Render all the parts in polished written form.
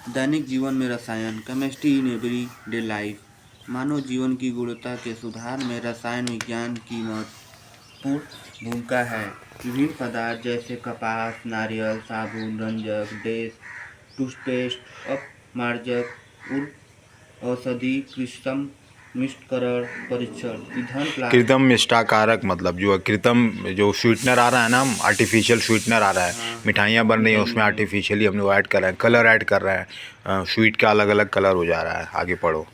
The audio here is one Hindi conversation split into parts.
दैनिक जीवन में रसायन chemistry in everyday life. मानव जीवन की गुणवत्ता के सुधार में रसायन विज्ञान की महत्वपूर्ण भूमिका है। विभिन्न पदार्थ जैसे कपास, नारियल, साबुन, रंजक, डेस, टूथपेस्ट, अपमार्जक, औषधि, कृत्रिम मिष्टकरण, परीक्षण, ईंधन, कृत्रिम मिष्टाकारक मतलब जो है कृत्रिम जो स्वीटनर आ रहा है ना, आर्टिफिशियल स्वीटनर आ रहा है, मिठाइयाँ बन रही हैं उसमें आर्टिफिशियली हम लोग ऐड कर रहे हैं, कलर ऐड कर रहे हैं, स्वीट का अलग अलग कलर हो जा रहा है। आगे पढ़ो।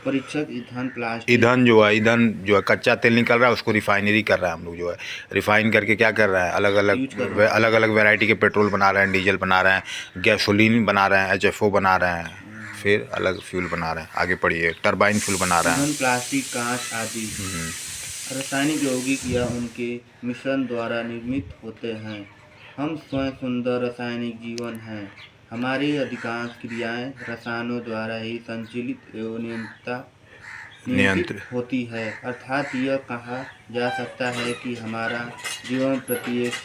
परीक्षक, ईंधन, प्लास्टिक। ईंधन जो है कच्चा तेल निकल रहा है उसको रिफाइनरी कर रहा है हम लोग, जो है रिफाइन करके क्या कर रहे हैं, अलग अलग वैरायटी के पेट्रोल बना रहे हैं, डीजल बना रहे हैं, गैसोलीन बना रहे हैं, HFO बना रहे हैं, फिर अलग फ्यूल बना रहे हैं। आगे पढ़िए। टरबाइन फ्यूल बना रहे हैं। प्लास्टिक, कांच आदि रासायनिक यौगिक या उनके मिश्रण द्वारा निर्मित होते हैं। हम स्वयं सुंदर रासायनिक जीवन हैं। हमारी अधिकांश क्रियाएं रसायनों द्वारा ही संचालित एवं नियंत्रित होती है। अर्थात यह कहा जा सकता है कि हमारा जीवन प्रत्यक्ष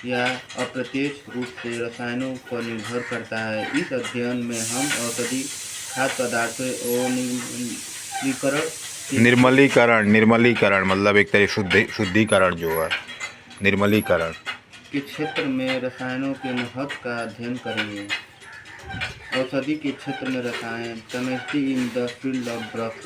या अप्रत्यक्ष रूप से रसायनों पर निर्भर करता है। इस अध्ययन में हम औषधि, खाद्य पदार्थों और निर्मलीकरण मतलब एक तरह शुद्धिकरण जो है, निर्मलीकरण के क्षेत्र में रसायनों के महत्व का अध्ययन करेंगे। औषधि के क्षेत्र में रसायन chemistry in the field of drugs.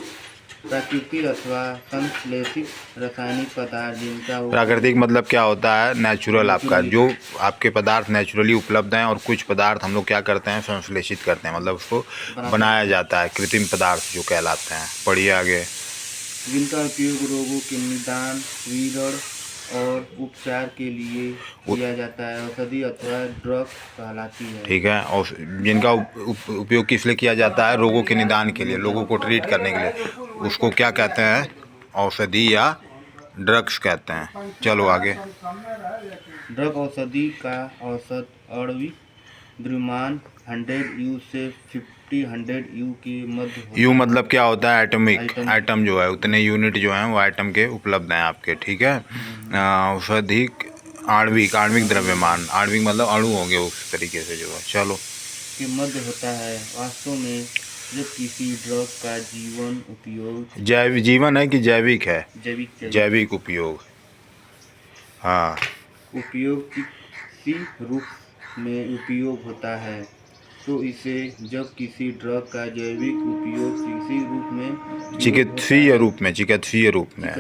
प्राकृतिक अथवा संश्लेषित रासायनिक पदार्थ जिनका प्राकृतिक मतलब क्या होता है, नेचुरल। आपका जो आपके पदार्थ नेचुरली उपलब्ध हैं और कुछ पदार्थ हम लोग क्या करते हैं, संश्लेषित करते हैं, मतलब उसको बनाया जाता है, कृत्रिम पदार्थ जो कहलाते हैं। पढ़िए आगे। जिनका उपयोग रोगों के निदान, विवरण और उपचार के लिए किया जाता है। औषधि अथवा ड्रग कहलाती है। ठीक है। और जिनका उपयोग किस लिए किया जाता है, रोगों के निदान के लिए, लोगों को ट्रीट करने के लिए, उसको क्या कहते हैं, औषधि या ड्रग्स कहते हैं। चलो आगे। ड्रग औषधि का औसत आणविक द्रव्यमान 100 U से 50-100 U के मध्य। यू मतलब क्या होता है, एटॉमिक। एटम जो है उतने यूनिट जो हैं वो एटम के उपलब्ध हैं आपके। ठीक है। औषधि आणविक द्रव्यमान, आणविक मतलब अणु होंगे उस तरीके से जो है। चलो। के मध्य होता है। वास्तव में जब किसी ड्रग का जीवन उपयोग जीवन है कि जैविक है, जैविक उपयोग। हाँ। उपयोग किसी रूप में उपयोग होता है तो इसे जब किसी ड्रग का जैविक उपयोग किसी रूप में चिकित्सीय रूप में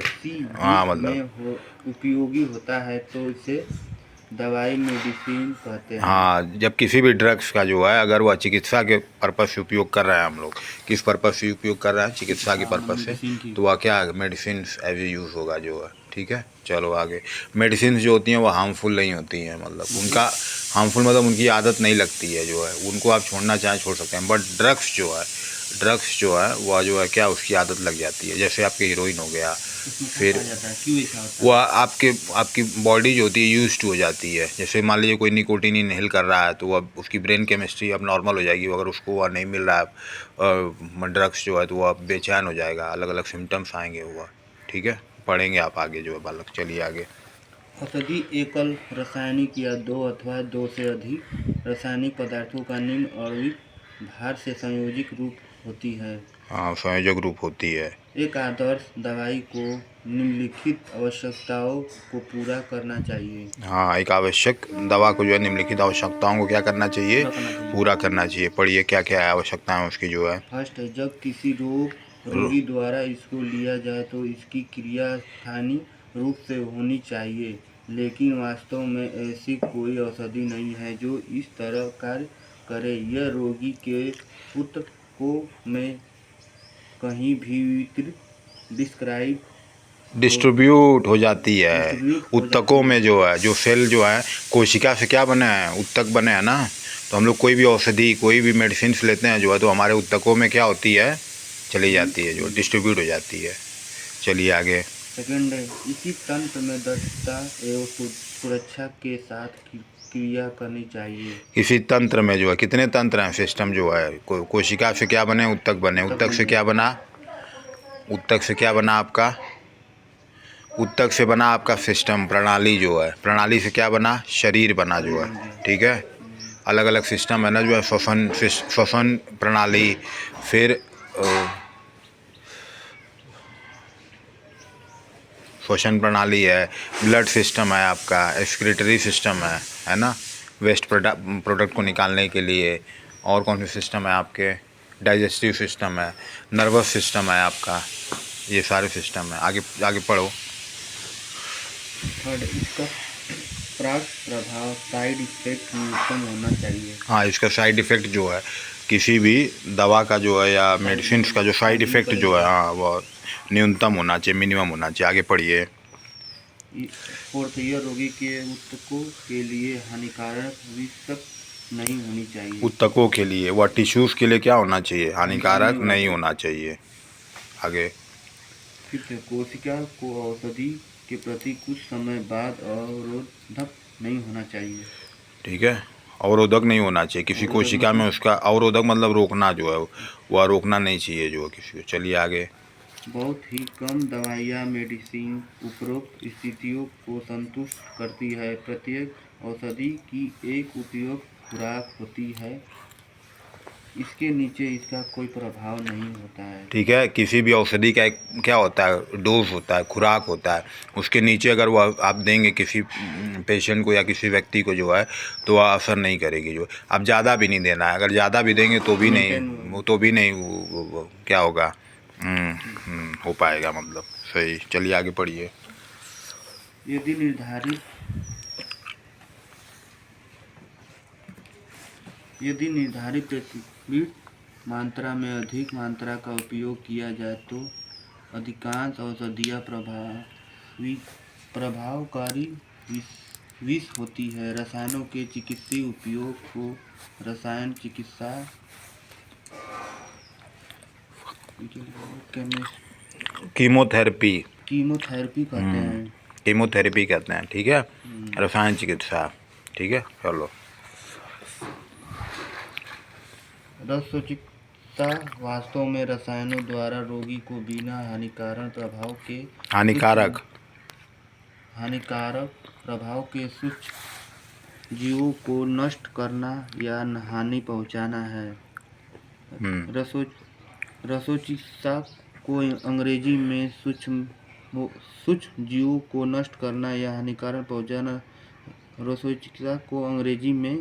हाँ मतलब उपयोगी होता है तो इसे दवाई, मेडिसिन कहते हैं। हाँ, जब किसी भी ड्रग्स का जो है अगर वह चिकित्सा के पर्पज़ से उपयोग कर रहे हैं, हम लोग किस पर्पज़ से उपयोग कर रहे हैं, चिकित्सा के पर्पज़ से, तो वह क्या मेडिसिन एज यूज़ होगा जो है। ठीक है। चलो आगे। मेडिसिन जो होती हैं वो हार्मफुल नहीं होती हैं, मतलब उनका हार्मफुल मतलब उनकी आदत नहीं लगती है जो है, उनको आप छोड़ना चाहें छोड़ सकते हैं। बट ड्रग्स जो है वह जो है क्या, उसकी आदत लग जाती है। जैसे आपके हीरोइन हो गया, फिर वो आपकी बॉडी जो होती है यूज्ड हो जाती है। जैसे मान लीजिए कोई निकोटीन इनहेल कर रहा है तो वह उसकी ब्रेन केमिस्ट्री अब नॉर्मल हो जाएगी। अगर उसको वह नहीं मिल रहा है ड्रग्स जो है तो वह बेचैन हो जाएगा, अलग अलग सिम्टम्स आएंगे हुआ। ठीक है। पढ़ेंगे आप आगे जो है बालक। चलिए आगे। औषधि एकल रासायनिक या दो अथवा दो से अधिक रासायनिक पदार्थों का निम्न आणविक भार से संयोजित रूप होती है। हाँ, संयोजक रूप होती है। एक आदर्श दवाई को निम्नलिखित आवश्यकताओं को पूरा करना चाहिए। हाँ, एक आवश्यक दवा को जो है निम्नलिखित आवश्यकताओं को क्या करना चाहिए, पूरा करना चाहिए। पढ़िए क्या क्या है आवश्यकताएं उसकी जो है। फर्स्ट है, जब किसी रोगी द्वारा इसको लिया जाए तो इसकी क्रिया स्थानीय रूप से होनी चाहिए, लेकिन वास्तव में ऐसी कोई औषधि नहीं है जो इस तरह कार्य करे। यह रोगी के ऊतकों में कहीं भी डिस्ट्रीब्यूट हो जाती है। ऊतकों में जो है, जो सेल जो है कोशिका से क्या बने हैं, ऊतक बने हैं ना। तो हम लोग कोई भी औषधि, कोई भी मेडिसिन लेते हैं जो है तो हमारे ऊतकों में क्या होती है, चली जाती है, जो डिस्ट्रीब्यूट हो जाती है। चलिए आगे। सेकंड है, इसी तंत्र में दक्षता एवं सुरक्षा के साथ क्रिया करनी चाहिए। इसी तंत्र में जो है, कितने तंत्र हैं, सिस्टम जो है, कोशिका से क्या बने, ऊतक बने, ऊतक से क्या बना, आपका ऊतक से बना आपका सिस्टम, प्रणाली जो है, प्रणाली से क्या बना, शरीर बना जो है। ठीक है। अलग अलग सिस्टम है ना जो है, श्वसन प्रणाली, फिर श्वसन प्रणाली है, ब्लड सिस्टम है आपका, एक्सक्रीटरी सिस्टम है ना, वेस्ट प्रोडक्ट को निकालने के लिए। और कौन से सिस्टम है आपके, डाइजेस्टिव सिस्टम है, नर्वस सिस्टम है आपका, ये सारे सिस्टम है। आगे आगे पढ़ो। थर्ड, इसका प्राक प्रभाव साइड इफेक्ट न्यूनतम होना चाहिए। हाँ, इसका साइड इफ़ेक्ट जो है, किसी भी दवा का जो है या मेडिसिन का जो साइड इफ़ेक्ट जो है, हाँ, वो न्यूनतम होना चाहिए, मिनिमम होना चाहिए। आगे पढ़िए। फोर्थ, यह रोगी के ऊतकों के लिए हानिकारक विषक नहीं होनी चाहिए। ऊतकों के लिए, वह टिश्यूज़ के लिए क्या होना चाहिए, हानिकारक नहीं होना चाहिए। आगे। फिफ्थ, कोशिका को औषधि के प्रति कुछ समय बाद अवरोधक नहीं होना चाहिए। ठीक है, अवरोधक नहीं होना चाहिए किसी कोशिका में, उसका अवरोधक मतलब रोकना जो है, वह रोकना नहीं चाहिए जो है किसी को। चलिए आगे। बहुत ही कम दवाइयाँ मेडिसिन उपरोक्त स्थितियों को संतुष्ट करती है। प्रत्येक औषधि की एक उपयुक्त खुराक होती है, इसके नीचे इसका कोई प्रभाव नहीं होता है। ठीक है, किसी भी औषधि का एक क्या होता है, डोज होता है, खुराक होता है, उसके नीचे अगर वो आप देंगे किसी पेशेंट को या किसी व्यक्ति को जो है, तो वह असर नहीं करेगी। जो अब ज़्यादा भी नहीं देना है, अगर ज़्यादा भी देंगे तो भी नहीं, वो तो भी नहीं वो क्या होगा, हो पाएगा, मतलब सही। चलिए आगे पढ़िए। यदि निर्धारित प्रतिदिन मात्रा में अधिक मात्रा का उपयोग किया जाए तो अधिकांश औषधियाँ प्रभावकारी विष होती है। रसायनों के चिकित्सीय उपयोग को रसायन चिकित्सा कीमोथेरेपी कहते हैं। कीमोथेरेपी कहते हैं, ठीक है, रसायन चिकित्सा। ठीक है, चलो। रसचिकित्सा वास्तव में रसायनों द्वारा रोगी को बिना हानिकारक प्रभाव के सूक्ष्म जीवों को नष्ट करना या हानि पहुंचाना है। रसोचिकित्सा को अंग्रेजी में सूक्ष्म जीवों को नष्ट करना या हानिकारक पहुंचाना। रसोचिकित्सा को अंग्रेजी में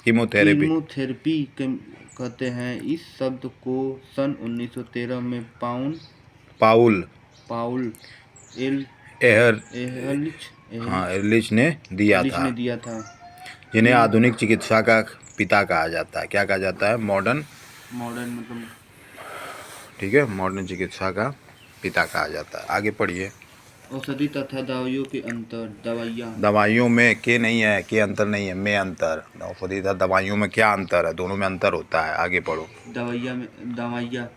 कीमोथेरेपी कहते हैं। इस शब्द को सन 1913 में पाउल एहरलिच ने दिया था, जिन्हें आधुनिक चिकित्सा का पिता कहा जाता है। क्या कहा जाता है, मॉडर्न मतलब, ठीक है, मॉडर्न चिकित्सा का पिता कहा जाता है। आगे पढ़िए। औषधि तथा दवाइयों के अंतर। दवाइयों में के नहीं है, के अंतर नहीं है, में अंतर। औषधि तथा दवाइयों में क्या अंतर है, दोनों में अंतर होता है। आगे पढ़ो। दवाइयाँ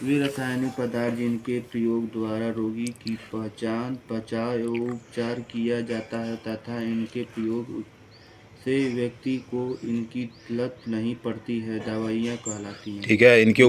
वे रासायनिक पदार्थ जिनके प्रयोग द्वारा रोगी की पहचान, बचाव एवं उपचार किया जाता है तथा इनके प्रयोग से व्यक्ति को इनकी लत नहीं पड़ती है, दवाइयाँ कहलाती हैं। ठीक है, इनके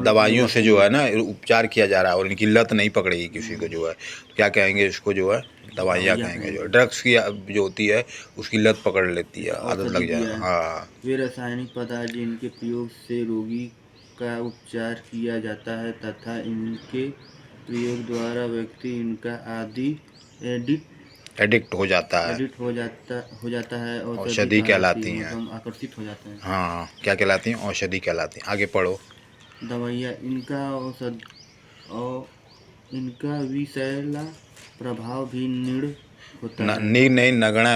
दवाइयों से जो है ना उपचार किया जा रहा है और इनकी लत नहीं पकड़ेगी किसी को जो है, तो क्या कहेंगे इसको, जो है दवाइयाँ कहेंगे। जो ड्रग्स की जो होती है उसकी लत पकड़ लेती है, आदत लग जाए। हाँ, वे रासायनिक पदार्थ जिनके प्रयोग से रोगी का उपचार किया जाता है तथा इनके प्रयोग द्वारा व्यक्ति इनका एडिक्ट हो जाता है, औषधि कहलाती हैं, आकर्षित हो जाते हैं। हाँ, क्या कहलाती हैं, औषधि कहलाती हैं। आगे पढ़ो। दवाइयाँ इनका विषैला प्रभाव भी नगण्य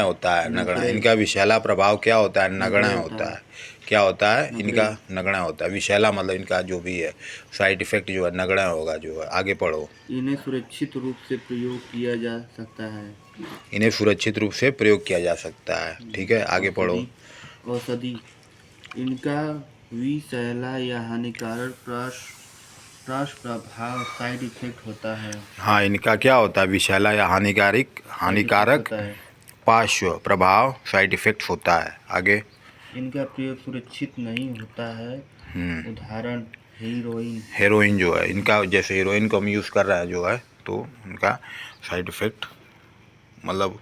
होता है। नगण्य, इनका विषैला प्रभाव क्या होता है, नगण्य होता है। क्या होता है, इनका नगण्य होता है। विषैला मतलब इनका जो भी है साइड इफेक्ट जो है नगण्य होगा जो है। आगे पढ़ो। इन्हें सुरक्षित रूप से प्रयोग किया जा सकता है। ठीक है, आगे पढ़ो। औषधि इनका विषैला या हानिकारक प्रभाव साइड इफेक्ट होता है। हाँ, इनका क्या होता है, विषैला या हानिकारक पार्श्व प्रभाव, साइड इफेक्ट होता है। आगे। इनका प्रयोग सुरक्षित नहीं होता है। उदाहरण हेरोइन जो है, इनका जैसे हेरोइन को हम यूज़ कर रहे हैं जो है, तो इनका साइड इफेक्ट मतलब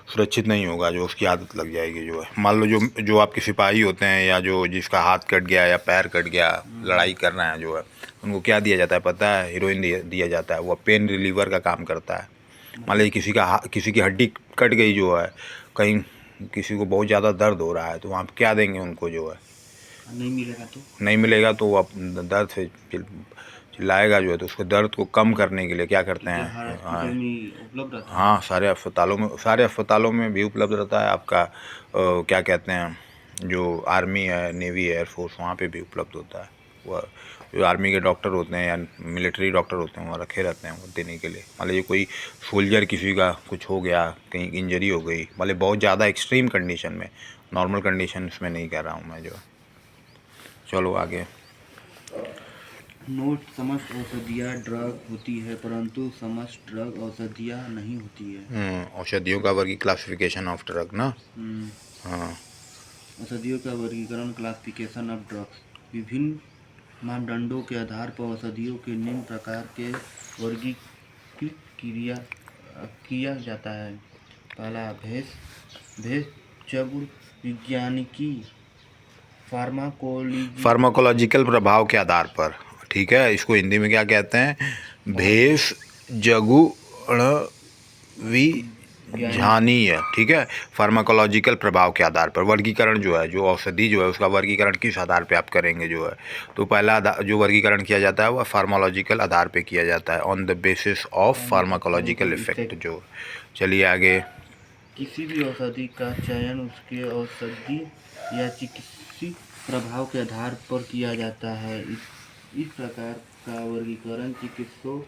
सुरक्षित नहीं होगा, जो उसकी आदत लग जाएगी जो है। मान लो जो आपके सिपाही होते हैं या जो जिसका हाथ कट गया या पैर कट गया, लड़ाई कर रहे हैं जो है, उनको क्या दिया जाता है पता है? हीरोइन दिया जाता है। वो पेन रिलीवर का काम करता है। मान लीजिए किसी की हड्डी कट गई जो है, कहीं किसी को बहुत ज़्यादा दर्द हो रहा है, तो वहाँ पे क्या देंगे उनको जो है? नहीं मिलेगा तो वो दर्द से चिल्लाएगा जो है, तो उसको दर्द को कम करने के लिए क्या करते हैं? हाँ, सारे अस्पतालों में भी उपलब्ध रहता है। आपका क्या कहते हैं, जो आर्मी है, नेवी है, एयरफोर्स, वहाँ पे भी उपलब्ध होता है। वह जो आर्मी के डॉक्टर होते हैं या मिलिट्री डॉक्टर होते हैं, वहाँ रखे रहते हैं वो देने के लिए। मान लीजिए कोई सोल्जर किसी का कुछ हो गया, कहीं इंजरी हो गई, मतलब बहुत ज़्यादा एक्सट्रीम कंडीशन में, नॉर्मल कंडीशन में नहीं कर रहा हूँ मैं जो। चलो आगे। नोट: समस्त औषधियाँ ड्रग होती है, परंतु समस्त ड्रग औषधियाँ नहीं होती है। औषधियों का वर्गीकरण, क्लासिफिकेशन ऑफ ड्रग ना। हाँ, औषधियों का वर्गीकरण, क्लासिफिकेशन ऑफ ड्रग्स। विभिन्न मानदंडों के आधार पर औषधियों के निम्न प्रकार के वर्गीकृत किया जाता है। पहला, भेषजगुण विज्ञानिकी, फार्माकोलॉजिकल प्रभाव के आधार पर, ठीक है। इसको हिंदी में क्या कहते हैं? भेषजगुण विज्ञानीय, ठीक है। फार्माकोलॉजिकल प्रभाव के आधार पर वर्गीकरण जो है, जो औषधि जो है उसका वर्गीकरण किस आधार पे आप करेंगे जो है, तो पहला जो वर्गीकरण किया जाता है वह फार्माकोलॉजिकल आधार पे किया जाता है, on the basis of pharmacological effect जो। चलिए आगे। किसी भी औषधि का चयन उसके औषधि या चिकित्सीय प्रभाव के आधार पर किया जाता है। इस प्रकार का वर्गीकरण चिकित्सकों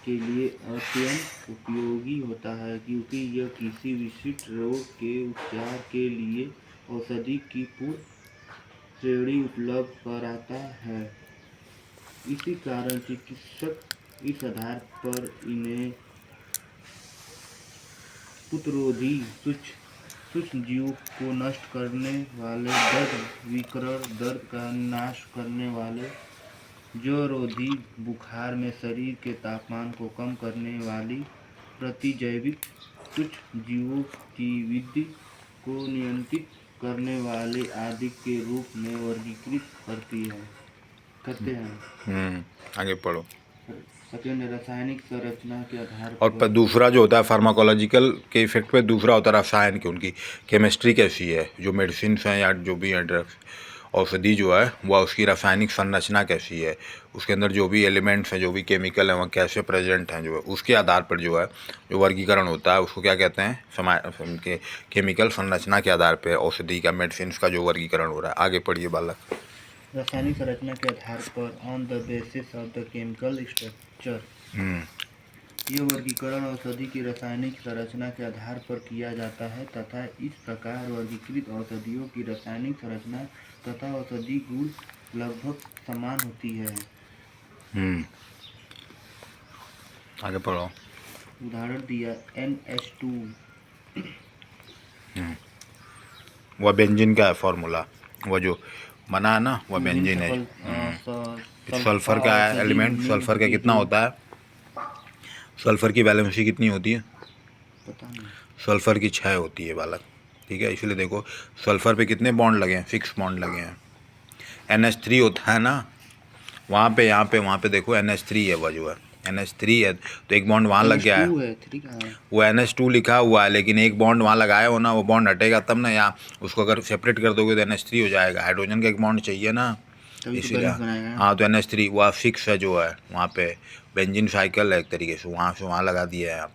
के लिए अत्यंत उपयोगी होता है, क्योंकि यह किसी विशिष्ट रोग के उपचार के लिए औषधि की पूर्ण श्रेणी उपलब्ध कराता है। इसी कारण चिकित्सक इस आधार पर इन्हें प्रतिरोधी सूक्ष्म जीवों को नष्ट करने वाले, दर्द विकिरण, दर्द का नाश करने वाले, ज्वरोधी, बुखार में शरीर के तापमान को कम करने वाली, प्रतिजैविक, सूक्ष्म जीवों की वृद्धि को नियंत्रित करने वाले आदि के रूप में वर्गीकृत करते हैं। आगे पढ़ो। सेकेंड, रासायनिक संरचना के आधार और पर दूसरा जो होता है फार्माकोलॉजिकल के इफेक्ट पे, दूसरा होता है रसायन की, उनकी केमिस्ट्री कैसी है, जो मेडिसिन हैं या जो भी है ड्रग्स, औषधि जो है वह उसकी रासायनिक संरचना कैसी है, उसके अंदर जो भी एलिमेंट्स हैं, जो भी केमिकल हैं, वह कैसे प्रेजेंट हैं जो है, उसके आधार पर जो है जो वर्गीकरण होता है उसको क्या कहते हैं? केमिकल संरचना के आधार पर औषधि का, मेडिसिन का जो वर्गीकरण हो रहा है। आगे पढ़िए बालक। रासायनिक संरचना के आधार पर, on the basis of the chemical structure. यह वर्गीकरण औषधि की रासायनिक संरचना के आधार पर किया जाता है तथा इस प्रकार वर्गीकृत औषधियों की रासायनिक संरचना तथा औषधि गुण लगभग समान होती है। आगे पढ़ो। उदाहरण दिया, NH2। वह बेंजीन का है फॉर्मूला, वह जो बना है ना, वह बेंजीन है। सल्फर का एलिमेंट, सल्फर का कितना होता है? सल्फर की वैलेंसी कितनी होती है? पता नहीं। सल्फर की 6 होती है बालक, ठीक है। इसलिए देखो सल्फर पे कितने बॉन्ड लगे हैं? 6 बॉन्ड लगे हैं। NH3 होता है ना, वहाँ पे देखो NH3 है, वह जो है NH3 है, तो एक बॉन्ड वहाँ लग गया है, वो NH2 लिखा हुआ है, लेकिन एक बॉन्ड वहाँ लगाया हो ना, वो बॉन्ड हटेगा तब ना, यहाँ उसको अगर सेपरेट कर दोगे तो NH3 हो जाएगा। हाइड्रोजन का एक बॉन्ड चाहिए ना, इसीलिए। हाँ, तो NH3 वह 6 है जो है, वहाँ पे बेंजीन साइकिल है एक तरीके से, वहाँ लगा दिया है आप,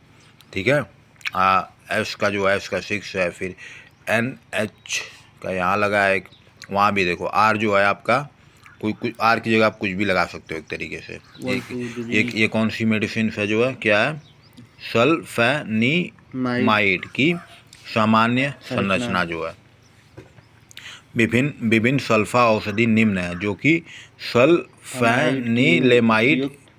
ठीक है। S का जो है, S का 6 है, फिर NH का यहाँ लगा है, वहाँ भी देखो R जो है आपका, कुछ R की जगह आप कुछ भी लगा सकते हो एक तरीके से। ये कौन सी मेडिसिन है जो है, क्या है? सल्फेनिमाइड की सामान्य संरचना जो है। विभिन्न सल्फा औषधि निम्न है, जो कि सल्फेनिलेमाइड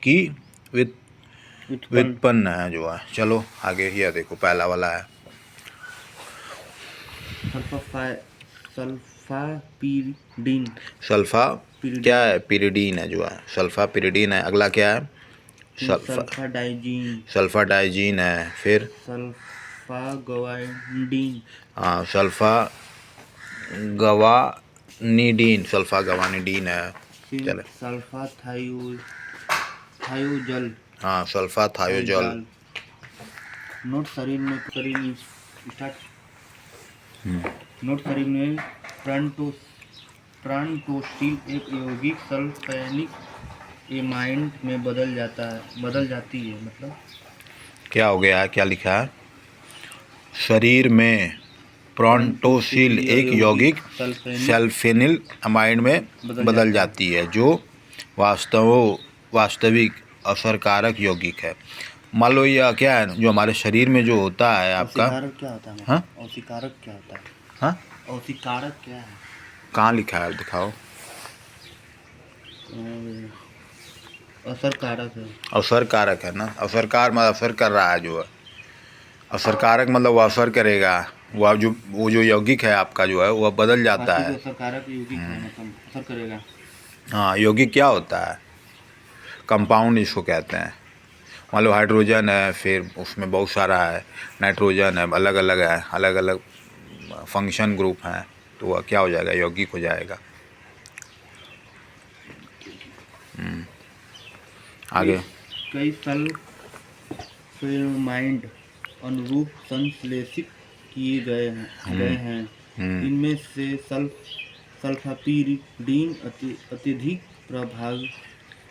की व्युत्पन्न है जो है। चलो आगे, ये देखो पहला वाला है सल्फा क्या है? पिरिडीन है जो है, सल्फा पिरिडीन है। अगला क्या है? सल्फाडाइजीन है, फिर सल्फागवानिडीन, हाँ सल्फागवानिडीन है। फिर चले सल्फा थायोजल, हाँ सल्फाथायोजल। नोट शरीर में स्टार्ट। नोट शरीर में प्राणटोसिल एक यौगिक सल्फेनिक एमाइड में बदल जाती है। मतलब क्या हो गया, क्या लिखा है? शरीर में प्रोंटोसिल एक यौगिक सल्फेनिल अमाइड में बदल जाती है, जो वास्तविक असरकारक यौगिक है। मान लो यह क्या है, जो हमारे शरीर में जो होता है आपका, औषधिकारक क्या होता है? हाँ औषधिकारक क्या होता है? हाँ औषधिकारक क्या है? कहाँ लिखा है, दिखाओ। असरकारक है। असरकारक है ना, असरकार मतलब असर कर रहा है जो है, असरकारक मतलब वो असर करेगा, वो जो यौगिक है आपका जो है वह बदल जाता है। असरकारक यौगिक है, मतलब असर करेगा। हाँ यौगिक क्या होता है? कंपाउंड इसको कहते हैं। मान लो हाइड्रोजन है, फिर उसमें बहुत सारा है, नाइट्रोजन है, अलग अलग है, अलग अलग फंक्शन ग्रुप हैं, तो वह क्या हो जाएगा, यौगिक हो जाएगा। आगे कई सल्फेमाइड अनुरूप संश्लेषित किए गए हैं। इनमें से सल्फापिरिडीन अत्यधिक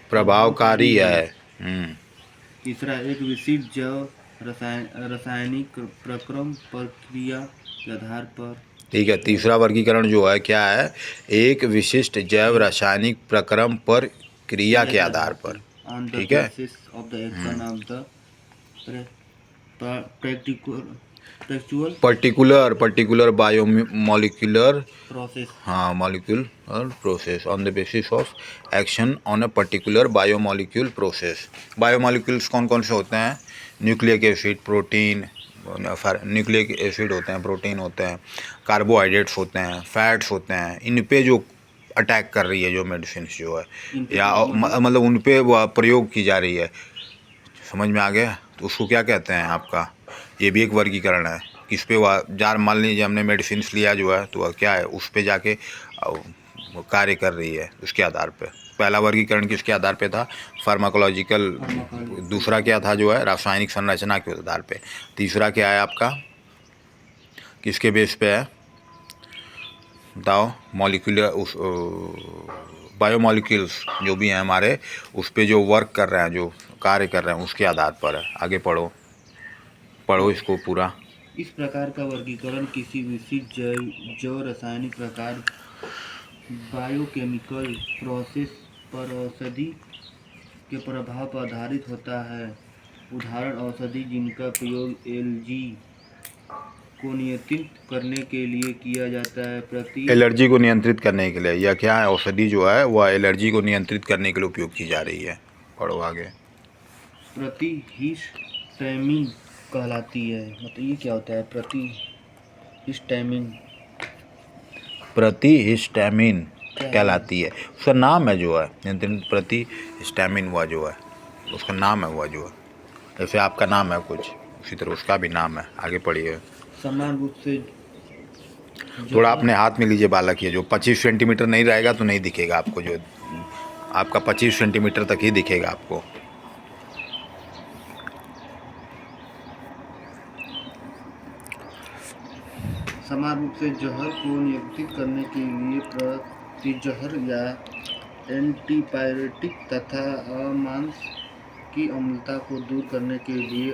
प्रभावकारी है। तीसरा, एक विशिष्ट जैव रासायनिक प्रक्रम प्रक्रिया के आधार पर। ठीक है, तीसरा वर्गीकरण जो है क्या है? एक विशिष्ट जैव रासायनिक प्रक्रम पर क्रिया के आधार पर। ठीक है, पर्टिकुलर बायोमोलिकुलर प्रोसेस। हाँ molecular process on the basis of action on a particular biomolecule process. Biomolecules कौन कौन से होते हैं? Nucleic acid, protein, nucleic acid होते हैं, प्रोटीन होते हैं, कार्बोहाइड्रेट्स होते हैं, फैट्स होते हैं। इन पे जो अटैक कर रही है जो मेडिसिन जो है, या मतलब उन पे वो प्रयोग की जा रही है, समझ में आ गया? तो उसको क्या कहते हैं आपका? ये भी एक वर्गीकरण है। किस पे वह जार, मान लीजिए हमने मेडिसिन लिया जो है, तो वह क्या है, उस पे जाके वो कार्य कर रही है, उसके आधार पे। पहला वर्गीकरण किसके आधार पे था? फार्माकोलॉजिकल। दूसरा क्या था जो है, रासायनिक संरचना के आधार पे। तीसरा क्या है आपका, किसके बेस पे है बताओ? मॉलिक्यूलर, उस बायोमोलिक्यूल्स जो भी हैं हमारे, उस पे जो वर्क कर रहे हैं, जो कार्य कर रहे हैं, उसके आधार पर है। आगे पढ़ो इसको पूरा। इस प्रकार का वर्गीकरण किसी विशिष्ट जैव रासायनिक प्रकार बायोकेमिकल प्रोसेस पर औषधि के प्रभाव पर आधारित होता है। उदाहरण औषधि जिनका प्रयोग एलर्जी को नियंत्रित करने के लिए किया जाता है। एलर्जी को नियंत्रित करने के लिए, या क्या है, औषधि जो है वह एलर्जी को नियंत्रित करने के लिए उपयोग की जा रही है। पढ़ो आगे। प्रतिहिस्टैमिन कहलाती है। मतलब ये क्या होता है प्रतिहिस्टैमिन? प्रतिहिस्टैमिन कहलाती है, उसका नाम है जो है नियंत्रित। प्रतिहिस्टैमिन हुआ जो है, उसका नाम है हुआ जो है, जैसे आपका नाम है कुछ, उसी तरह उसका भी नाम है। आगे पढ़िए। समान रूप से थोड़ा अपने हाथ में लीजिए बालक, ये जो 25 सेंटीमीटर नहीं रहेगा तो नहीं दिखेगा आपको, जो आपका 25 सेंटीमीटर तक ही दिखेगा आपको। समान रूप से जहर को नियंत्रित करने के लिए प्रतिजहर या एंटीपायरेटिक तथा अमांस की अम्लता को दूर करने के लिए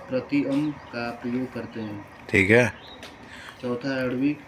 प्रतिअम्ल का प्रयोग करते हैं। ठीक है। चौथा, आणविक